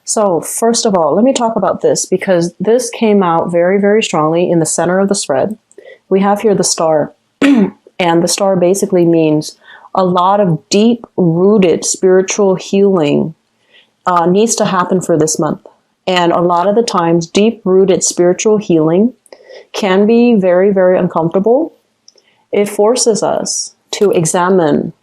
So first of all, let me talk about this because this came out very, very strongly in the center of the spread. We have here the star, and the star basically means a lot of deep-rooted spiritual healing needs to happen for this month. And a lot of the times, deep-rooted spiritual healing can be very, very uncomfortable. It forces us to examine,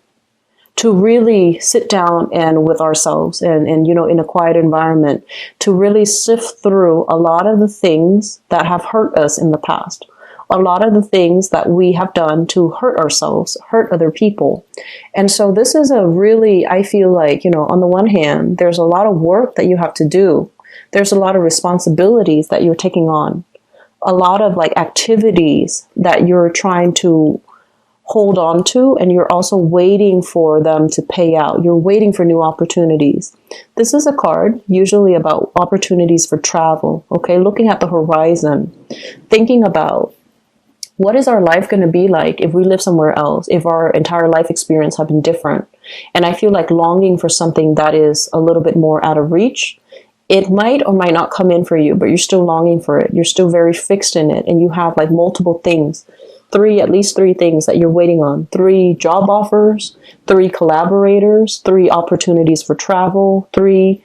to really sit down and with ourselves and in a quiet environment, to really sift through a lot of the things that have hurt us in the past. A lot of the things that we have done to hurt ourselves, hurt other people. And so this is a really, I feel like, on the one hand, there's a lot of work that you have to do. There's a lot of responsibilities that you're taking on. A lot of activities that you're trying to hold on to, and you're also waiting for them to pay out. You're waiting for new opportunities. This is a card usually about opportunities for travel, okay? Looking at the horizon, thinking about what is our life going to be like if we live somewhere else, if our entire life experience had been different? And I feel like longing for something that is a little bit more out of reach. It might or might not come in for you, but you're still longing for it. You're still very fixed in it. And you have multiple things, at least three things that you're waiting on. 3 job offers, 3 collaborators, 3 opportunities for travel, 3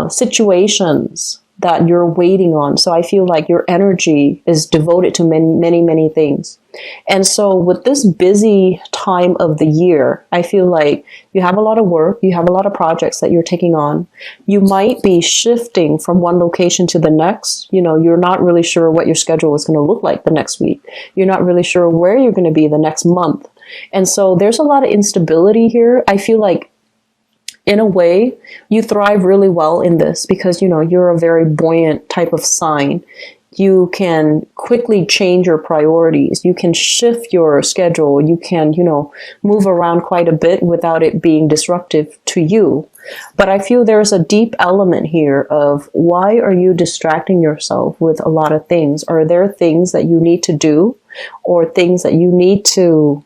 situations that you're waiting on. So I feel like your energy is devoted to many, many, many things. And so with this busy time of the year, I feel like you have a lot of work, you have a lot of projects that you're taking on. You might be shifting from one location to the next. You're not really sure what your schedule is going to look like the next week. You're not really sure where you're going to be the next month. And so there's a lot of instability here. I feel like in a way, you thrive really well in this because, you're a very buoyant type of sign. You can quickly change your priorities. You can shift your schedule. You can, move around quite a bit without it being disruptive to you. But I feel there's a deep element here of why are you distracting yourself with a lot of things? Are there things that you need to do or things that you need to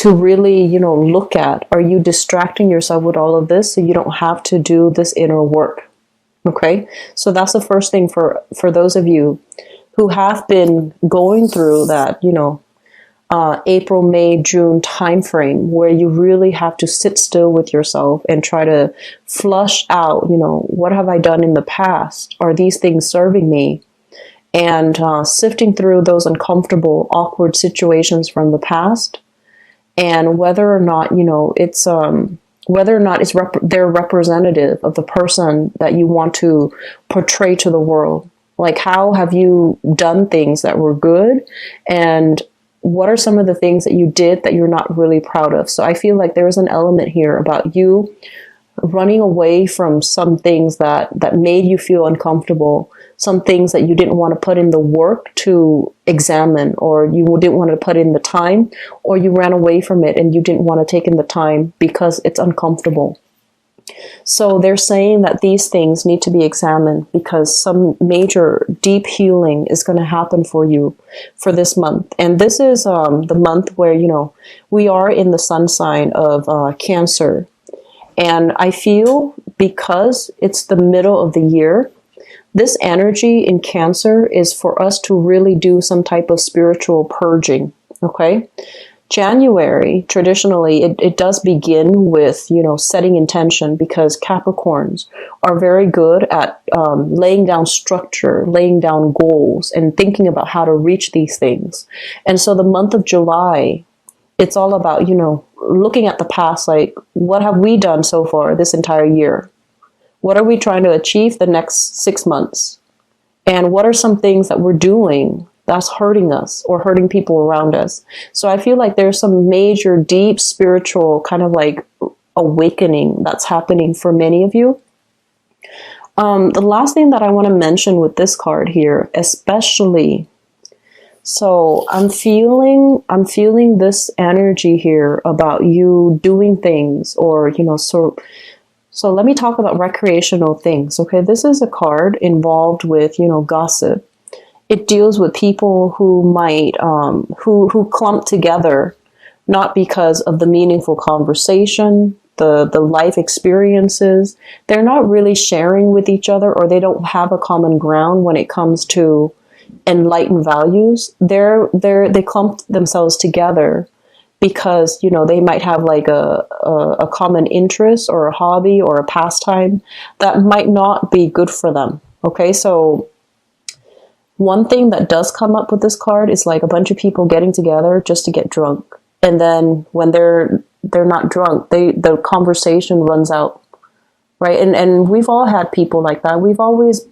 really, look at? Are you distracting yourself with all of this so you don't have to do this inner work? Okay, so that's the first thing for those of you who have been going through that, April, May, June timeframe where you really have to sit still with yourself and try to flush out, what have I done in the past? Are these things serving me? And sifting through those uncomfortable, awkward situations from the past. And whether or not, they're representative of the person that you want to portray to the world. Like, how have you done things that were good? And what are some of the things that you did that you're not really proud of? So I feel like there's an element here about you running away from some things that made you feel uncomfortable, some things that you didn't want to put in the work to examine, or you didn't want to put in the time, or you ran away from it and you didn't want to take in the time because it's uncomfortable. So they're saying that these things need to be examined because some major deep healing is going to happen for you for this month. And this is the month where, we are in the sun sign of Cancer. And I feel because it's the middle of the year, this energy in Cancer is for us to really do some type of spiritual purging, okay? January, traditionally, it does begin with, setting intention because Capricorns are very good at laying down structure, laying down goals, and thinking about how to reach these things. And so the month of July, it's all about, looking at the past, like, what have we done so far this entire year? What are we trying to achieve the next 6 months? And what are some things that we're doing that's hurting us or hurting people around us? So I feel like there's some major, deep spiritual kind of awakening that's happening for many of you. The last thing that I want to mention with this card here, especially, so I'm feeling this energy here about you doing things or, so let me talk about recreational things. Okay. This is a card involved with, gossip. It deals with people who might, who clump together, not because of the meaningful conversation, the life experiences, they're not really sharing with each other, or they don't have a common ground when it comes to enlightened values. They clump themselves together because, you know, they might have like a common interest or a hobby or a pastime that might not be good for them. Okay, so one thing that does come up with this card is like a bunch of people getting together just to get drunk. And then when they're not drunk, the conversation runs out, right? And we've all had people like that. We've always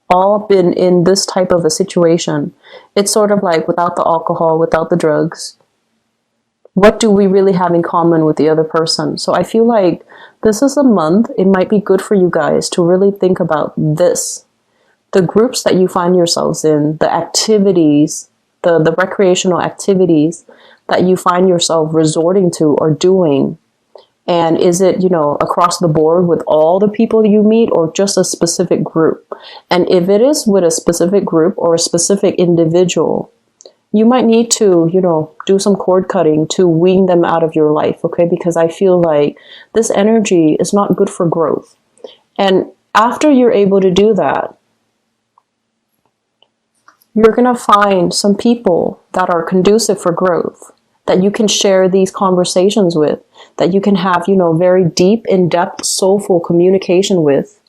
all been in this type of a situation. It's sort of like without the alcohol, without the drugs, what do we really have in common with the other person? So I feel like this is a month. It might be good for you guys to really think about this. The groups that you find yourselves in, the activities, the recreational activities that you find yourself resorting to or doing. And is it, you know, across the board with all the people you meet, or just a specific group? And if it is with a specific group or a specific individual, you might need to, you know, do some cord cutting to wean them out of your life, okay? Because I feel like this energy is not good for growth. And after you're able to do that, you're going to find some people that are conducive for growth, that you can share these conversations with, that you can have, you know, very deep, in-depth, soulful communication with.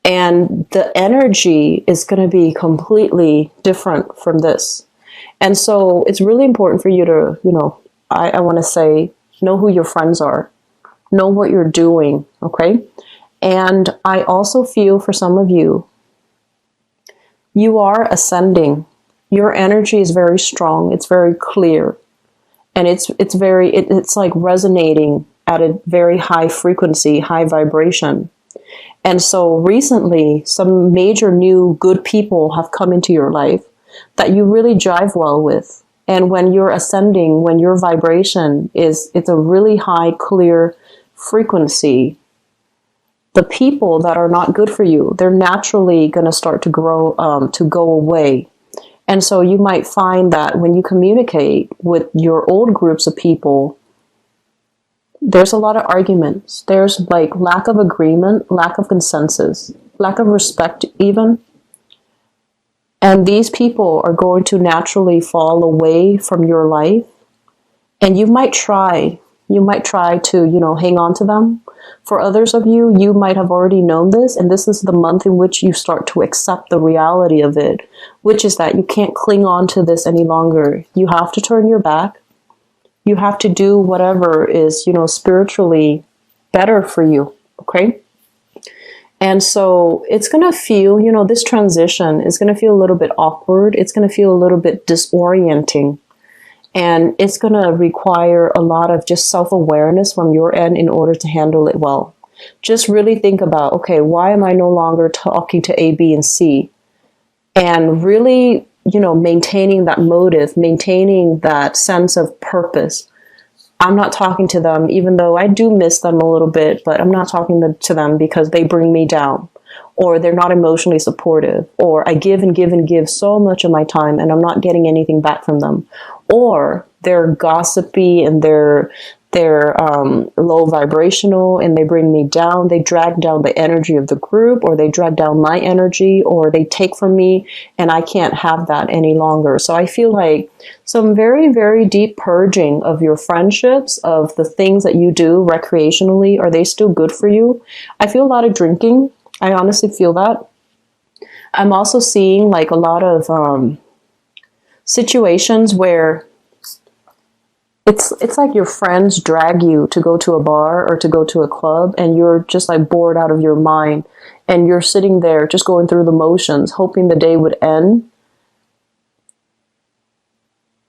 And the energy is going to be completely different from this. And so it's really important for you to, you know, I want to say, know who your friends are, know what you're doing, okay? And I also feel for some of you, you are ascending. Your energy is very strong. It's very clear. And it's like resonating at a very high frequency, high vibration. And so recently, some major new good people have come into your life that you really jive well with. And when you're ascending, when your vibration it's a really high, clear frequency, the people that are not good for you, they're naturally going to start to go away. And so you might find that when you communicate with your old groups of people, there's a lot of arguments. There's like lack of agreement, lack of consensus, lack of respect even. And these people are going to naturally fall away from your life. And you might try to, you know, hang on to them. For others of you, you might have already known this, and this is the month in which you start to accept the reality of it, which is that you can't cling on to this any longer. You have to turn your back. You have to do whatever is, you know, spiritually better for you, okay? And so it's going to feel, you know, this transition is going to feel a little bit awkward. It's going to feel a little bit disorienting. And it's going to require a lot of just self-awareness from your end in order to handle it well. Just really think about, okay, why am I no longer talking to A, B, and C? And really, you know, maintaining that motive, maintaining that sense of purpose. I'm not talking to them, even though I do miss them a little bit, but I'm not talking to them because they bring me down, or they're not emotionally supportive, or I give and give and give so much of my time and I'm not getting anything back from them, or they're gossipy and they're low vibrational and they bring me down. They drag down the energy of the group, or they drag down my energy, or they take from me, and I can't have that any longer. So I feel like some very, very deep purging of your friendships, of the things that you do recreationally. Are they still good for you? I feel a lot of drinking. I honestly feel that. I'm also seeing like a lot of situations where it's like your friends drag you to go to a bar or to go to a club, and you're just like bored out of your mind, and you're sitting there just going through the motions, hoping the day would end.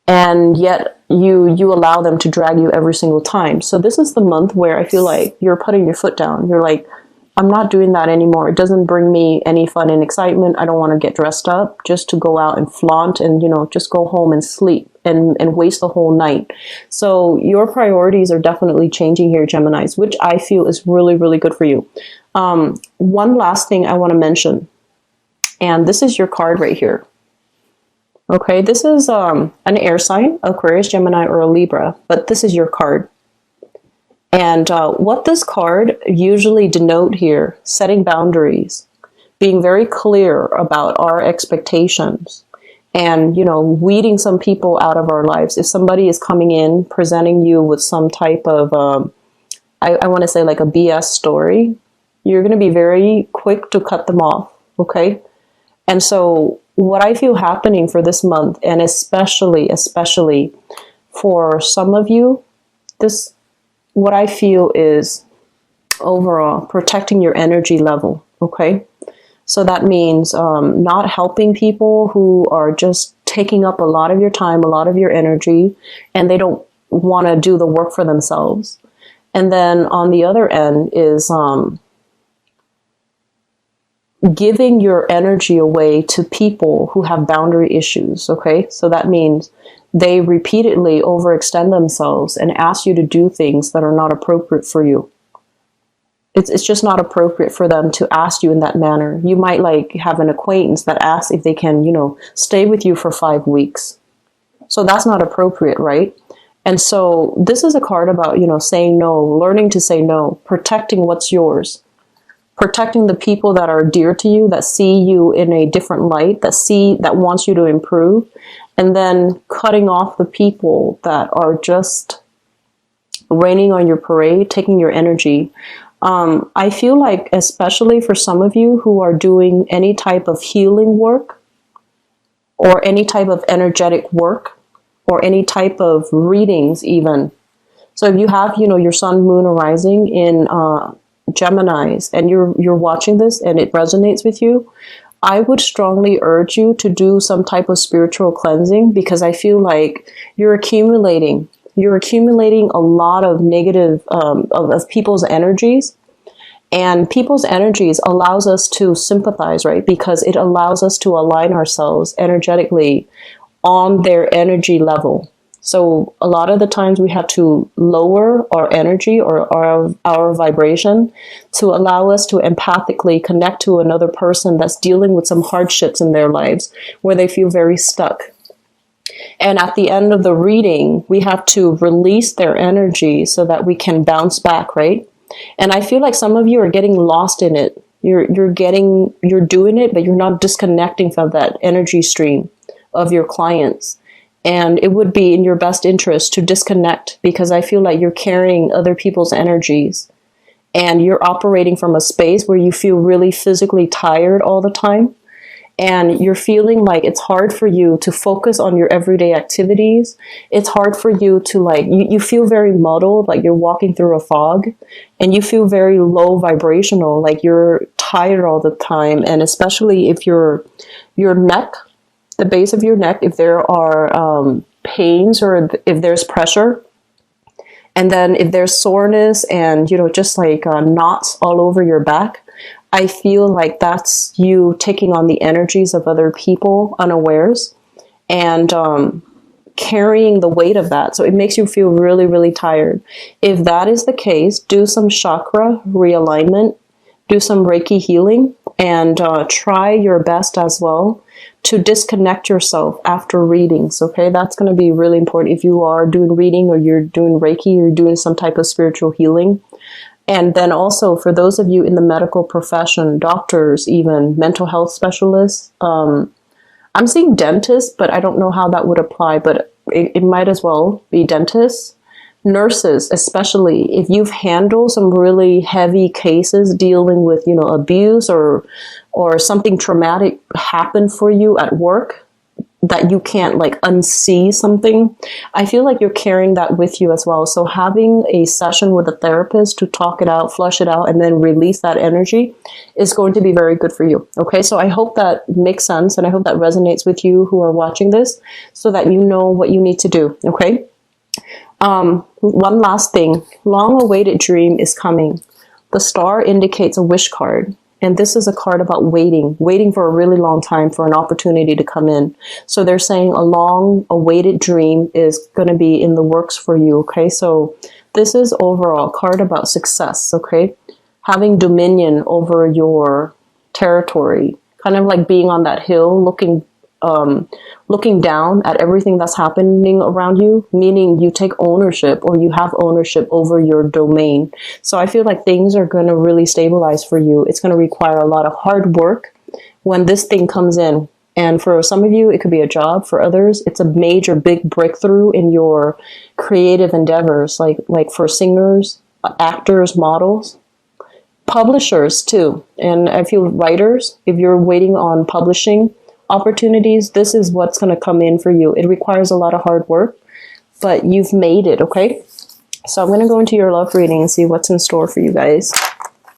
And yet you allow them to drag you every single time. So this is the month where I feel like you're putting your foot down. You're like, I'm not doing that anymore. It doesn't bring me any fun and excitement. I don't want to get dressed up just to go out and flaunt and, you know, just go home and sleep and waste the whole night. So your priorities are definitely changing here, Geminis, which I feel is really, really good for you. One last thing I want to mention, and this is your card right here. Okay, this is an air sign, Aquarius, Gemini, or a Libra, but this is your card. And what this card usually denote here, setting boundaries, being very clear about our expectations, and, you know, weeding some people out of our lives. If somebody is coming in, presenting you with some type of, I want to say like a BS story, you're going to be very quick to cut them off, okay? And so what I feel happening for this month, and especially for some of you, what I feel is overall protecting your energy level, okay? So that means not helping people who are just taking up a lot of your time, a lot of your energy, and they don't want to do the work for themselves. And then on the other end is giving your energy away to people who have boundary issues, okay? So that means they repeatedly overextend themselves and ask you to do things that are not appropriate for you. It's just not appropriate for them to ask you in that manner. You might like have an acquaintance that asks if they can, you know, stay with you for 5 weeks. So that's not appropriate, right? And so this is a card about, you know, saying no, learning to say no, protecting what's yours, protecting the people that are dear to you, that see you in a different light, that wants you to improve, and then cutting off the people that are just raining on your parade, taking your energy. I feel like, especially for some of you who are doing any type of healing work or any type of energetic work or any type of readings even. So if you have, you know, your sun, moon, or rising in Geminis, and you're watching this and it resonates with you, I would strongly urge you to do some type of spiritual cleansing, because I feel like you're accumulating a lot of negative of people's energies, and people's energies allows us to sympathize, right? Because it allows us to align ourselves energetically on their energy level. So a lot of the times we have to lower our energy or our vibration to allow us to empathically connect to another person that's dealing with some hardships in their lives where they feel very stuck. And at the end of the reading, we have to release their energy so that we can bounce back, right? And I feel like some of you are getting lost in it. You're doing it, but you're not disconnecting from that energy stream of your clients. And it would be in your best interest to disconnect, because I feel like you're carrying other people's energies and you're operating from a space where you feel really physically tired all the time. And you're feeling like it's hard for you to focus on your everyday activities. It's hard for you to you feel very muddled, like you're walking through a fog, and you feel very low vibrational, like you're tired all the time. And especially if your neck, the base of your neck, if there are pains or if there's pressure, and then if there's soreness and, you know, just like knots all over your back, I feel like that's you taking on the energies of other people unawares and carrying the weight of that. So it makes you feel really, really tired. If that is the case, do some chakra realignment, do some Reiki healing, and try your best as well to disconnect yourself after readings, okay? That's going to be really important if you are doing reading or you're doing Reiki, or you're doing some type of spiritual healing. And then also for those of you in the medical profession, doctors, even mental health specialists, I'm seeing dentists, but I don't know how that would apply, but it might as well be dentists. Nurses, especially if you've handled some really heavy cases dealing with, you know, abuse or something traumatic happened for you at work that you can't like unsee something. I feel like you're carrying that with you as well. So having a session with a therapist to talk it out, flush it out, and then release that energy is going to be very good for you. Okay, so I hope that makes sense, and I hope that resonates with you who are watching this, so that you know what you need to do. Okay. One last thing, long-awaited dream is coming. The star indicates a wish card, and this is a card about waiting for a really long time for an opportunity to come in. So they're saying a long-awaited dream is going to be in the works for you, okay? So this is overall a card about success, okay? Having dominion over your territory, kind of like being on that hill looking looking down at everything that's happening around you, meaning you take ownership or you have ownership over your domain. So I feel like things are going to really stabilize for you. It's going to require a lot of hard work when this thing comes in. And for some of you, it could be a job. For others, it's a major big breakthrough in your creative endeavors, like for singers, actors, models, publishers too. And I feel writers, if you're waiting on publishing opportunities, this is what's going to come in for you. It requires a lot of hard work, but you've made it, okay? So I'm going to go into your love reading and see what's in store for you guys.